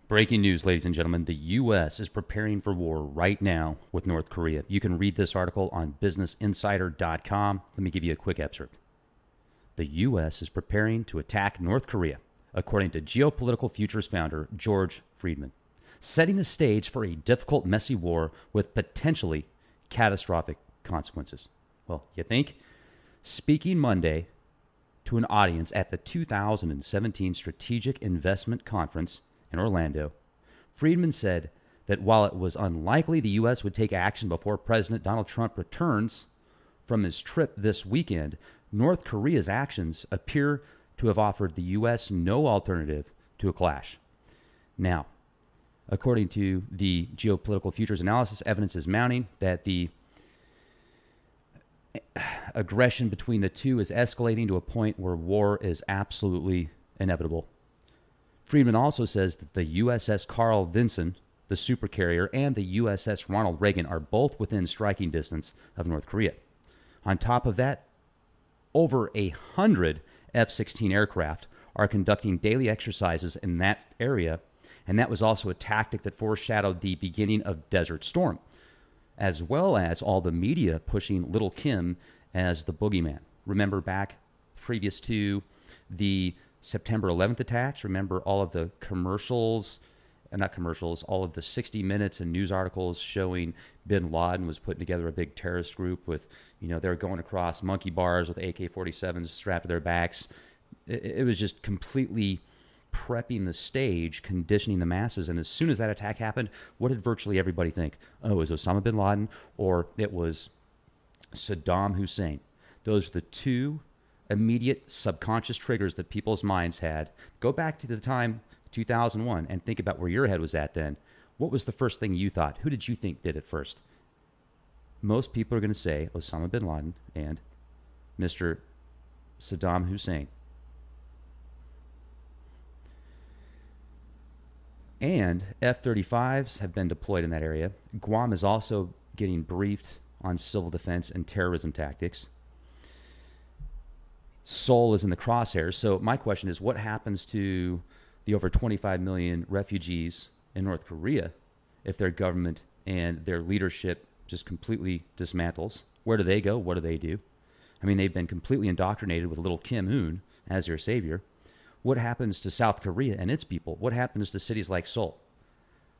Breaking news, ladies and gentlemen. The U.S. is preparing for war right now with North Korea. You can read this article on businessinsider.com. Let me give you a quick excerpt. The U.S. is preparing to attack North Korea, according to Geopolitical Futures founder George Friedman, setting the stage for a difficult, messy war with potentially catastrophic consequences. Well, you think? Speaking Monday to an audience at the 2017 Strategic Investment Conference in Orlando, Friedman said that while it was unlikely the U.S. would take action before President Donald Trump returns from his trip this weekend, North Korea's actions appear to have offered the U.S. no alternative to a clash. Now, according to the Geopolitical Futures analysis, evidence is mounting that the aggression between the two is escalating to a point where war is absolutely inevitable. Friedman also says that the USS Carl Vinson, the supercarrier, and the USS Ronald Reagan are both within striking distance of North Korea. On top of that, over 100 F-16 aircraft are conducting daily exercises in that area, and that was also a tactic that foreshadowed the beginning of Desert Storm, as well as all the media pushing Little Kim as the boogeyman. Remember back previous to the September 11th attacks, remember all of the all of the 60 Minutes and news articles showing bin Laden was putting together a big terrorist group with, they were going across monkey bars with AK-47s strapped to their backs. It was just completely prepping the stage, conditioning the masses. And as soon as that attack happened, what did virtually everybody think? Oh, it was Osama bin Laden or it was Saddam Hussein. Those are the two immediate subconscious triggers that people's minds had. Go back to the time 2001 and think about where your head was at then. What was the first thing you thought? Who did you think did it first? Most people are going to say Osama bin Laden and Mr. Saddam Hussein. And F-35s have been deployed in that area. Guam is also getting briefed on civil defense and terrorism tactics. Seoul is in the crosshairs. So my question is, what happens to the over 25 million refugees in North Korea if their government and their leadership just completely dismantles? Where do they go? What do they do? I mean, they've been completely indoctrinated with little Kim Un as their savior. What happens to South Korea and its people? What happens to cities like Seoul?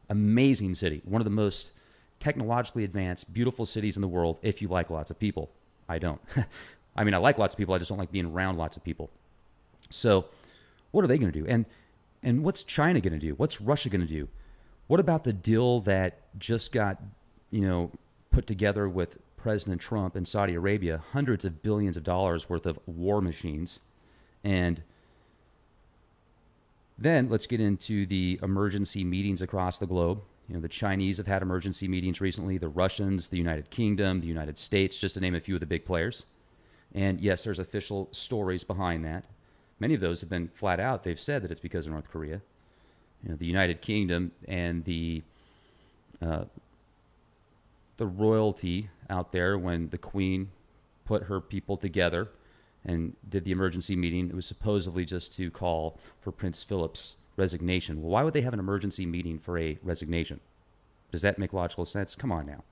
Amazing city. One of the most technologically advanced, beautiful cities in the world if you like lots of people. I don't. I mean, I like lots of people. I just don't like being around lots of people. So what are they going to do? And what's China going to do? What's Russia going to do? What about the deal that just got, put together with President Trump and Saudi Arabia? Hundreds of billions of dollars worth of war machines. And then let's get into the emergency meetings across the globe. The Chinese have had emergency meetings recently. The Russians, the United Kingdom, the United States, just to name a few of the big players. And yes, there's official stories behind that. Many of those have been flat out. They've said that it's because of North Korea. The United Kingdom and the royalty out there, when the Queen put her people together and did the emergency meeting, it was supposedly just to call for Prince Philip's resignation. Well, why would they have an emergency meeting for a resignation? Does that make logical sense? Come on now.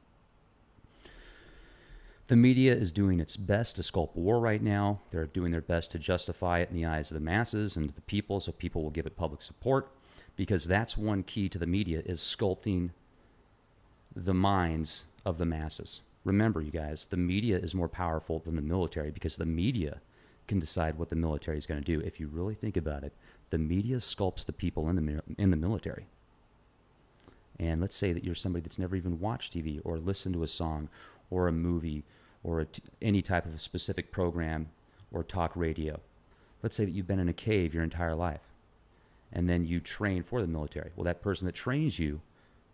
The media is doing its best to sculpt war right now. They're doing their best to justify it in the eyes of the masses and the people, so people will give it public support, because that's one key to the media, is sculpting the minds of the masses. Remember, you guys, the media is more powerful than the military, because the media can decide what the military is going to do. If you really think about it, the media sculpts the people in the military. And let's say that you're somebody that's never even watched TV or listened to a song or a movie or any type of a specific program or talk radio. Let's say that you've been in a cave your entire life and then you train for the military. Well, that person that trains you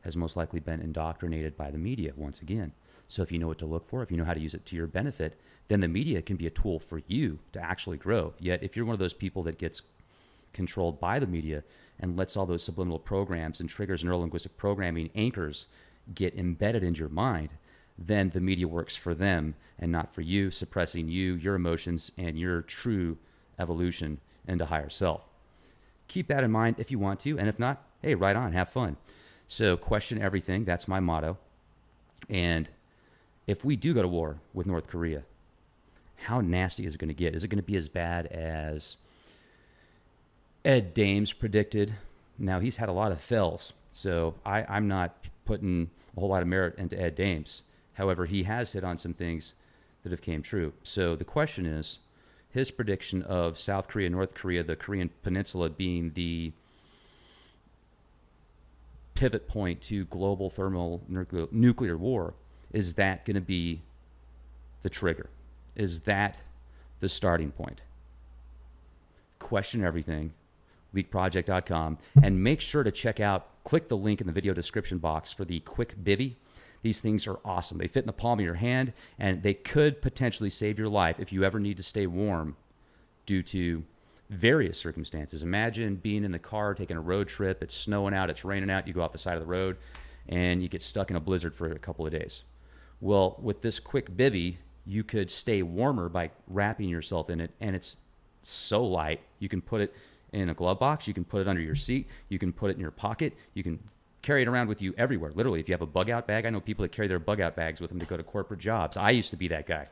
has most likely been indoctrinated by the media once again. So if you know what to look for, if you know how to use it to your benefit, then the media can be a tool for you to actually grow. Yet if you're one of those people that gets controlled by the media and lets all those subliminal programs and triggers, neurolinguistic programming anchors get embedded into your mind, then the media works for them and not for you, suppressing you, your emotions, and your true evolution into higher self. Keep that in mind if you want to, and if not, hey, right on, have fun. So question everything. That's my motto. And if we do go to war with North Korea, how nasty is it going to get? Is it going to be as bad as Ed Dames predicted? Now, he's had a lot of fells, so I'm not putting a whole lot of merit into Ed Dames. However, he has hit on some things that have came true. So the question is, his prediction of South Korea, North Korea, the Korean Peninsula being the pivot point to global thermal nuclear war, is that going to be the trigger? Is that the starting point? Question everything, leakproject.com, and make sure to click the link in the video description box for the quick bivy. These things are awesome. They fit in the palm of your hand, and they could potentially save your life if you ever need to stay warm due to various circumstances. Imagine being in the car, taking a road trip, it's snowing out, it's raining out, you go off the side of the road, and you get stuck in a blizzard for a couple of days. Well, with this quick bivy, you could stay warmer by wrapping yourself in it, and it's so light. You can put it in a glove box, you can put it under your seat, you can put it in your pocket, you can carry it around with you everywhere. Literally, if you have a bug out bag, I know people that carry their bug out bags with them to go to corporate jobs. I used to be that guy.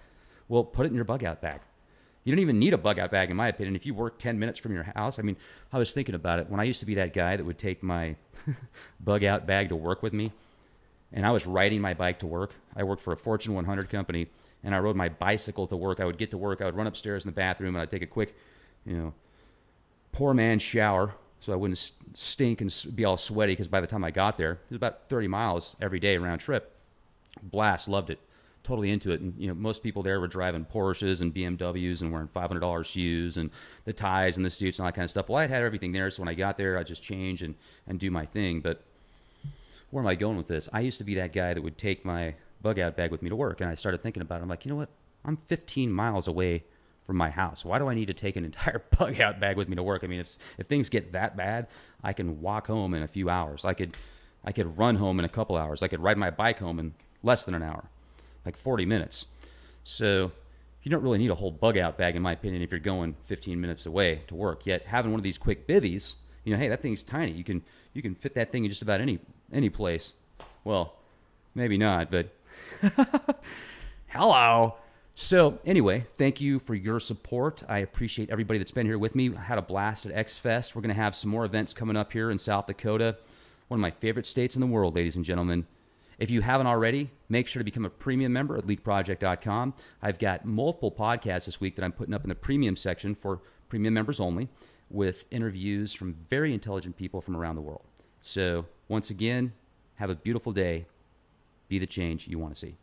Well, put it in your bug out bag. You don't even need a bug out bag, in my opinion. If you work 10 minutes from your house, I mean, I was thinking about it. When I used to be that guy that would take my bug out bag to work with me, and I was riding my bike to work. I worked for a Fortune 100 company, and I rode my bicycle to work. I would get to work. I would run upstairs in the bathroom, and I'd take a quick, poor man's shower so I wouldn't stink and be all sweaty, because by the time I got there, it was about 30 miles every day round trip. Blast, loved it. Totally into it. And, most people there were driving Porsches and BMWs and wearing $500 shoes and the ties and the suits and all that kind of stuff. Well, I had everything there, so when I got there, I'd just change and do my thing. But where am I going with this? I used to be that guy that would take my bug out bag with me to work, and I started thinking about it. I'm like, you know what? I'm 15 miles away from my house. Why do I need to take an entire bug out bag with me to work? I mean, if things get that bad, I can walk home in a few hours. I could run home in a couple hours. I could ride my bike home in less than an hour, like 40 minutes. So you don't really need a whole bug out bag, in my opinion, if you're going 15 minutes away to work. Yet having one of these quick bivvies, hey, that thing's tiny. You can fit that thing in just about any place. Well, maybe not, but hello. So anyway, thank you for your support. I appreciate everybody that's been here with me. I had a blast at X-Fest. We're going to have some more events coming up here in South Dakota, one of my favorite states in the world, ladies and gentlemen. If you haven't already, make sure to become a premium member at leakproject.com. I've got multiple podcasts this week that I'm putting up in the premium section for premium members only, with interviews from very intelligent people from around the world. So once again, have a beautiful day. Be the change you want to see.